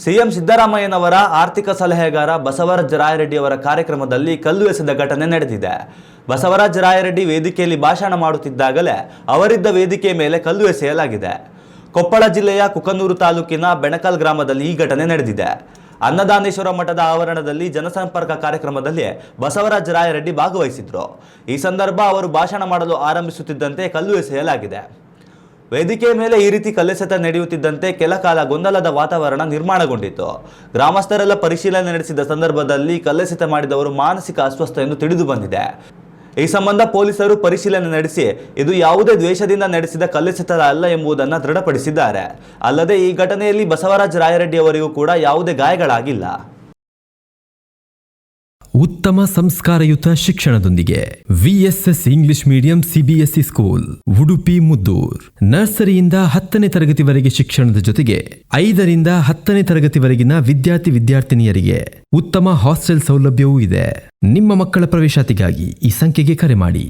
CM ಸಿದ್ದರಾಮಯ್ಯನವರ ಆರ್ಥಿಕ ಸಲಹೆಗಾರ ಬಸವರಾಜ ರಾಯರೆಡ್ಡಿಯವರ ಕಾರ್ಯಕ್ರಮದಲ್ಲಿ ಕಲ್ಲು ಎಸೆದ ಘಟನೆ ನಡೆದಿದೆ. ಬಸವರಾಜ ರಾಯರೆಡ್ಡಿ ವೇದಿಕೆಯಲ್ಲಿ ಭಾಷಣ ಮಾಡುತ್ತಿದ್ದಾಗಲೇ ಅವರಿದ್ದ ವೇದಿಕೆಯ ಮೇಲೆ ಕಲ್ಲು ಎಸೆಯಲಾಗಿದೆ. ಕೊಪ್ಪಳ ಜಿಲ್ಲೆಯ ಕುಕನೂರು ತಾಲೂಕಿನ ಬೆಣಕಲ್ ಗ್ರಾಮದಲ್ಲಿ ಈ ಘಟನೆ ನಡೆದಿದೆ. ಅನ್ನದಾನೇಶ್ವರ ಮಠದ ಆವರಣದಲ್ಲಿ ಜನಸಂಪರ್ಕ ಕಾರ್ಯಕ್ರಮದಲ್ಲಿ ಬಸವರಾಜ ರಾಯರೆಡ್ಡಿ ಭಾಗವಹಿಸಿದ್ರು. ಈ ಸಂದರ್ಭ ಅವರು ಭಾಷಣ ಮಾಡಲು ಆರಂಭಿಸುತ್ತಿದ್ದಂತೆ ಕಲ್ಲು ಎಸೆಯಲಾಗಿದೆ. ವೇದಿಕೆಯ ಮೇಲೆ ಈ ರೀತಿ ಕಲ್ಲೆಸೆತ ನಡೆಯುತ್ತಿದ್ದಂತೆ ಕೆಲ ಕಾಲ ಗೊಂದಲದ ವಾತಾವರಣ ನಿರ್ಮಾಣಗೊಂಡಿತ್ತು. ಗ್ರಾಮಸ್ಥರೆಲ್ಲ ಪರಿಶೀಲನೆ ನಡೆಸಿದ ಸಂದರ್ಭದಲ್ಲಿ ಕಲ್ಲೆಸೆತ ಮಾಡಿದವರು ಮಾನಸಿಕ ಅಸ್ವಸ್ಥ ಎಂದು ತಿಳಿದು ಬಂದಿದೆ. ಈ ಸಂಬಂಧ ಪೊಲೀಸರು ಪರಿಶೀಲನೆ ನಡೆಸಿ ಇದು ಯಾವುದೇ ದ್ವೇಷದಿಂದ ನಡೆಸಿದ ಕಲ್ಲೆಸೆತ ಅಲ್ಲ ಎಂಬುದನ್ನು ದೃಢಪಡಿಸಿದ್ದಾರೆ. ಅಲ್ಲದೆ ಈ ಘಟನೆಯಲ್ಲಿ ಬಸವರಾಜ ರಾಯರೆಡ್ಡಿ ಅವರಿಗೂ ಕೂಡ ಯಾವುದೇ ಗಾಯಗಳಾಗಿಲ್ಲ. ಉತ್ತಮ ಸಂಸ್ಕಾರಯುತ ಶಿಕ್ಷಣದೊಂದಿಗೆ VSS English medium CBSE school Udupi Muddur. ನರ್ಸರಿಯಿಂದ 10ನೇ ತರಗತಿವರೆಗೆ ಶಿಕ್ಷಣದ ಜೊತೆಗೆ 5ರಿಂದ 10ನೇ ತರಗತಿವರೆಗಿನ ವಿದ್ಯಾರ್ಥಿನಿಯರಿಗೆ ಉತ್ತಮ ಹಾಸ್ಟೆಲ್ ಸೌಲಭ್ಯವೂ ಇದೆ. ನಿಮ್ಮ ಮಕ್ಕಳ ಪ್ರವೇಶಾತಿಗಾಗಿ ಈ ಸಂಖ್ಯೆಗೆ ಕರೆ ಮಾಡಿ.